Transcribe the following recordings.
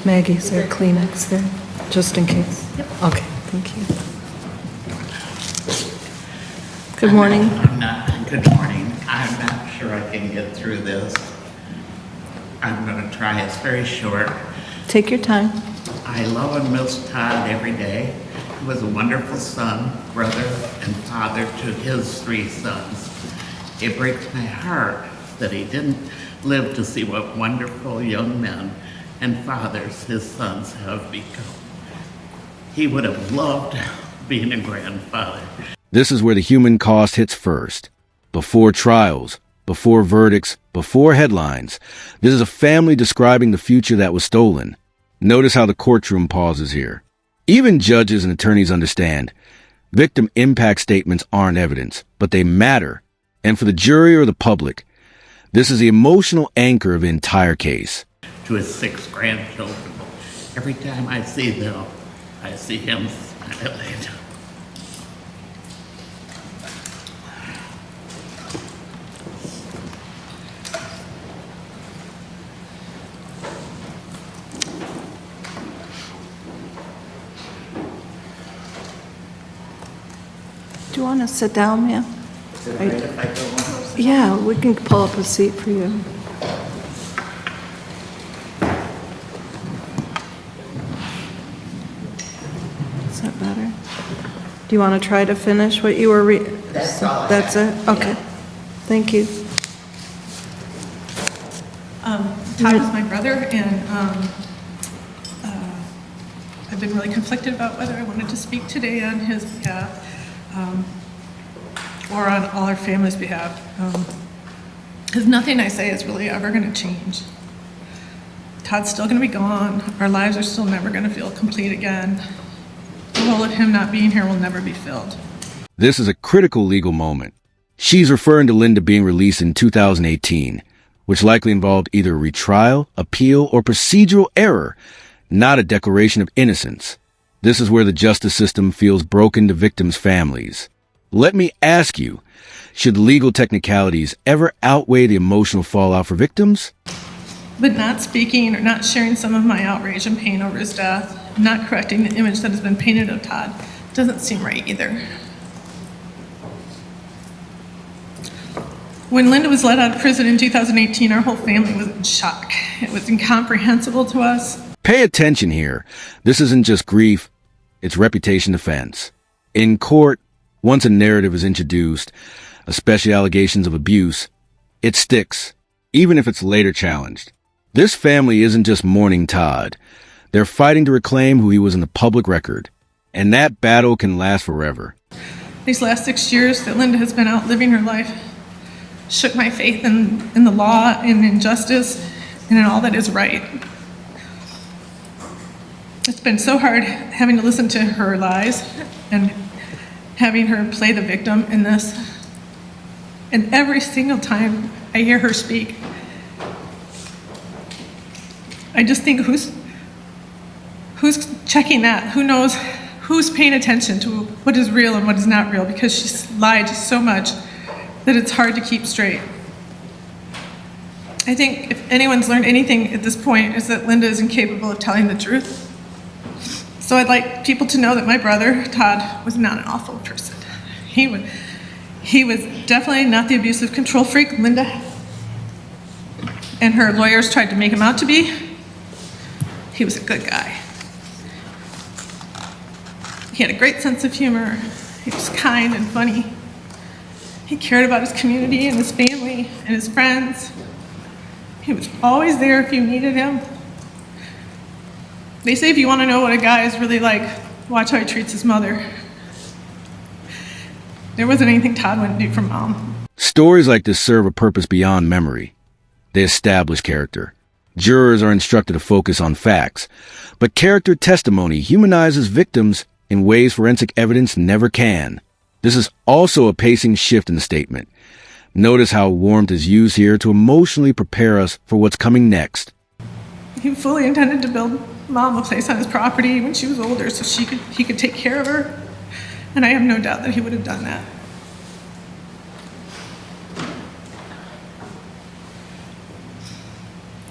Maggie, is there a Kleenex there, just in case? Yep. Okay, thank you. Good morning. Good morning. I'm not sure I can get through this. I'm going to try. It's very short. Take your time. I love and miss Todd every day. He was a wonderful son, brother, and father to his 3 sons. It breaks my heart that he didn't live to see what wonderful young men and fathers his sons have become. He would have loved being a grandfather. This is where the human cost hits first. Before trials, before verdicts, before headlines. This is a family describing the future that was stolen. Notice how the courtroom pauses here. Even judges and attorneys understand. Victim impact statements aren't evidence, but they matter. And for the jury or the public, this is the emotional anchor of the entire case. To his 6 grandchildren. Every time I see them, I see him smiling. Do you want to sit down, ma'am? Is it right if I go on? Yeah, we can pull up a seat for you. Is that better? Do you want to try to finish what you were That's all I That's have. it? Okay. Yeah. Thank you. Todd was my brother, and I've been really conflicted about whether I wanted to speak today on his behalf or on all our family's behalf. Because nothing I say is really ever going to change. Todd's still going to be gone. Our lives are still never going to feel complete again. The role of him not being here will never be filled. This is a critical legal moment. She's referring to Linda being released in 2018, which likely involved either a retrial, appeal, or procedural error, not a declaration of innocence. This is where the justice system feels broken to victims' families. Let me ask you, should legal technicalities ever outweigh the emotional fallout for victims? But not speaking or not sharing some of my outrage and pain over his death, not correcting the image that has been painted of Todd, doesn't seem right either. When Linda was let out of prison in 2018, our whole family was in shock. It was incomprehensible to us. Pay attention here. This isn't just grief, it's reputation defense. In court, once a narrative is introduced, especially allegations of abuse, it sticks, even if it's later challenged. This family isn't just mourning Todd. They're fighting to reclaim who he was in the public record. And that battle can last forever. These last 6 years that Linda has been out living her life shook my faith in the law and in justice and in all that is right. It's been so hard having to listen to her lies and having her play the victim in this. And every single time I hear her speak, I just think, who's checking that? Who knows? Who's paying attention to what is real and what is not real? Because she's lied so much that it's hard to keep straight. I think if anyone's learned anything at this point, is that Linda is incapable of telling the truth. So I'd like people to know that my brother, Todd, was not an awful person. He was definitely not the abusive control freak Linda and her lawyers tried to make him out to be. He was a good guy. He had a great sense of humor. He was kind and funny. He cared about his community and his family and his friends. He was always there if you needed him. They say if you want to know what a guy is really like, watch how he treats his mother. There wasn't anything Todd wouldn't do for Mom. Stories like this serve a purpose beyond memory. They establish character. Jurors are instructed to focus on facts, but character testimony humanizes victims in ways forensic evidence never can. This is also a pacing shift in the statement. Notice how warmth is used here to emotionally prepare us for what's coming next. He fully intended to build Mom a place on his property when she was older so he could take care of her, and I have no doubt that he would have done that.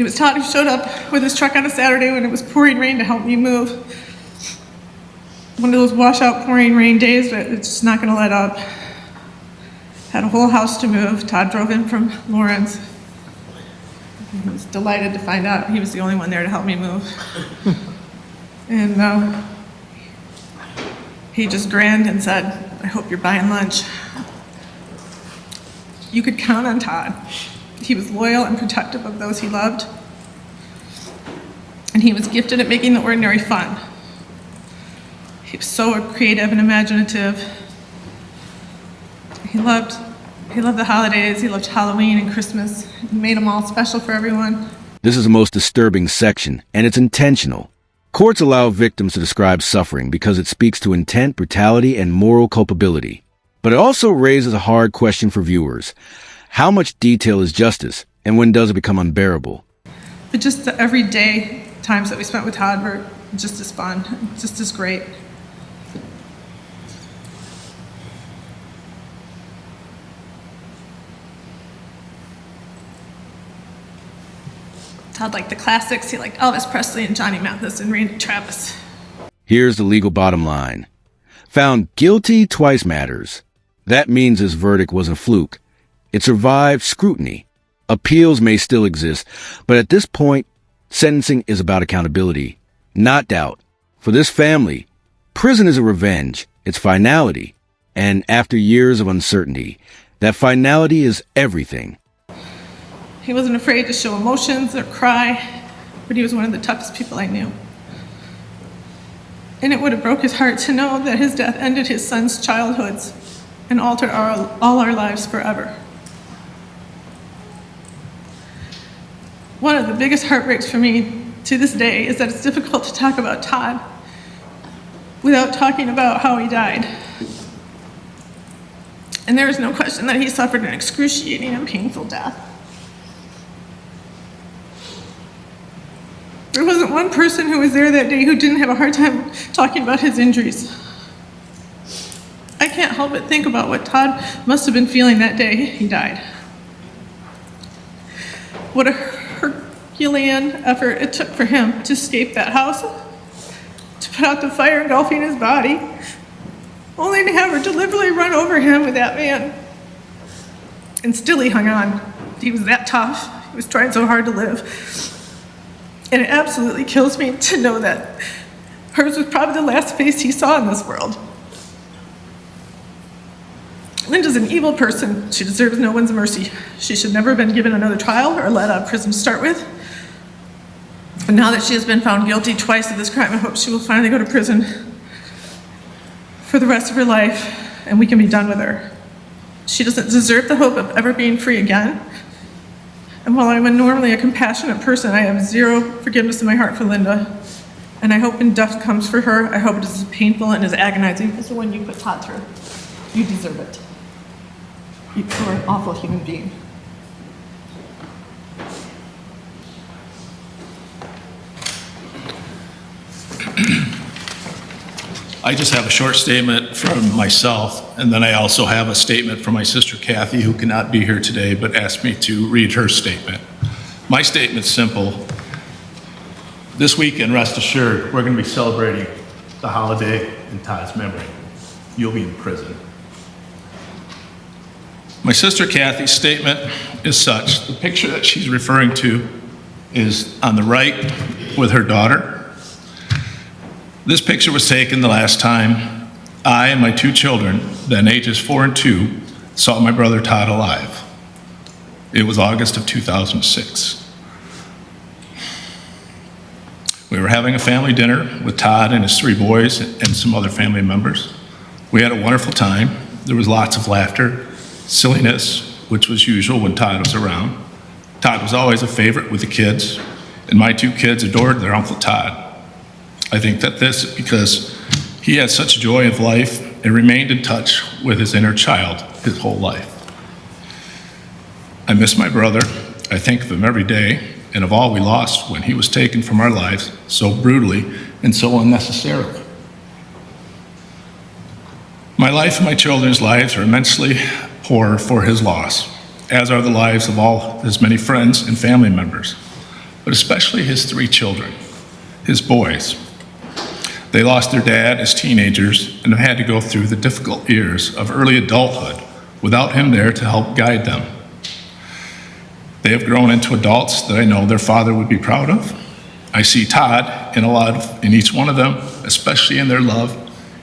It was Todd who showed up with his truck on a Saturday when it was pouring rain to help me move. One of those washout pouring rain days, but it's just not going to let up. Had a whole house to move. Todd drove in from Lawrence. I was delighted to find out he was the only one there to help me move. And he just grinned and said, "I hope you're buying lunch." You could count on Todd. He was loyal and protective of those he loved. And he was gifted at making the ordinary fun. He was so creative and imaginative. He loved the holidays. He loved Halloween and Christmas. He made them all special for everyone. This is the most disturbing section, and it's intentional. Courts allow victims to describe suffering because it speaks to intent, brutality, and moral culpability. But it also raises a hard question for viewers. How much detail is justice, and when does it become unbearable? But just the everyday times that we spent with Todd were just as fun, just as great. Todd liked the classics. He liked Elvis Presley and Johnny Mathis and Randy Travis. Here's the legal bottom line. Found guilty twice matters. That means his verdict wasn't a fluke. It survived scrutiny. Appeals may still exist, but at this point, sentencing is about accountability, not doubt. For this family, prison is a revenge, it's finality. And after years of uncertainty, that finality is everything. He wasn't afraid to show emotions or cry, but he was one of the toughest people I knew. And it would have broke his heart to know that his death ended his son's childhoods and altered all our lives forever. One of the biggest heartbreaks for me to this day is that it's difficult to talk about Todd without talking about how he died. And there is no question that he suffered an excruciating and painful death. There wasn't one person who was there that day who didn't have a hard time talking about his injuries. I can't help but think about what Todd must have been feeling that day he died. What a Herculean effort it took for him to escape that house, to put out the fire engulfing his body, only to have her deliberately run over him with that van. And still he hung on. He was that tough. He was trying so hard to live. And it absolutely kills me to know that hers was probably the last face he saw in this world. Linda's an evil person. She deserves no one's mercy. She should never have been given another trial or let out of prison to start with. And now that she has been found guilty twice of this crime, I hope she will finally go to prison for the rest of her life, and we can be done with her. She doesn't deserve the hope of ever being free again. And while I'm normally a compassionate person, I have zero forgiveness in my heart for Linda. And I hope when death comes for her, I hope it is as painful and as agonizing as the one you put Todd through. You deserve it. You are an awful human being. I just have a short statement from myself, and then I also have a statement from my sister Kathy, who cannot be here today, but asked me to read her statement. My statement's simple. This weekend, rest assured, we're going to be celebrating the holiday in Todd's memory. You'll be in prison. My sister Kathy's statement is such. The picture that she's referring to is on the right with her daughter. This picture was taken the last time I and my two children, then ages 4 and 2, saw my brother Todd alive. It was August of 2006. We were having a family dinner with Todd and his 3 boys and some other family members. We had a wonderful time. There was lots of laughter, silliness, which was usual when Todd was around. Todd was always a favorite with the kids, and my 2 kids adored their Uncle Todd. I think that this is because he had such joy of life and remained in touch with his inner child his whole life. I miss my brother. I think of him every day and of all we lost when he was taken from our lives so brutally and so unnecessarily. My life and my children's lives are immensely poor for his loss, as are the lives of all his many friends and family members. but especially his 3 children, his boys. They lost their dad as teenagers and have had to go through the difficult years of early adulthood without him there to help guide them. They have grown into adults that I know their father would be proud of. I see Todd in each one of them, especially in their love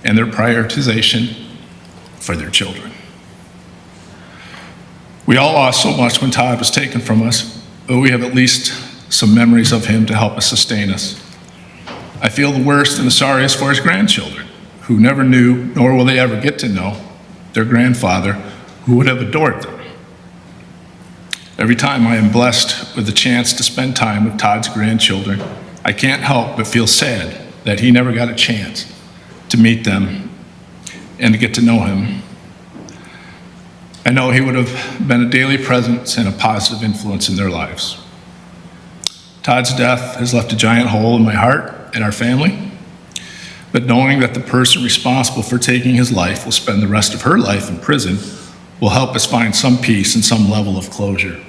and their prioritization for their children. We all lost so much when Todd was taken from us, but we have at least some memories of him to help us sustain us. I feel the worst and the sorriest for his grandchildren, who never knew, nor will they ever get to know, their grandfather, who would have adored them. Every time I am blessed with the chance to spend time with Todd's grandchildren, I can't help but feel sad that he never got a chance to meet them and to get to know him. I know he would have been a daily presence and a positive influence in their lives. Todd's death has left a giant hole in my heart and our family, but knowing that the person responsible for taking his life will spend the rest of her life in prison will help us find some peace and some level of closure.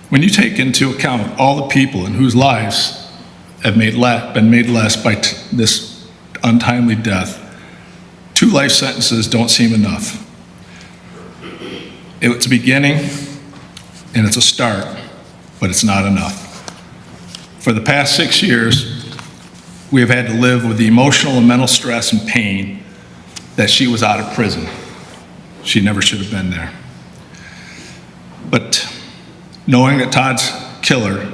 When you take into account all the people in whose lives have been made less by this untimely death, 2 life sentences don't seem enough. It's a beginning and it's a start, but it's not enough. For the past 6 years, we have had to live with the emotional and mental stress and pain that she was out of prison. She never should have been there. But knowing that Todd's killer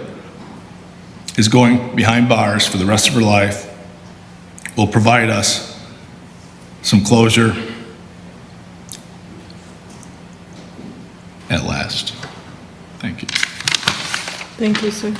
is going behind bars for the rest of her life will provide us some closure at last. Thank you. Thank you, sir.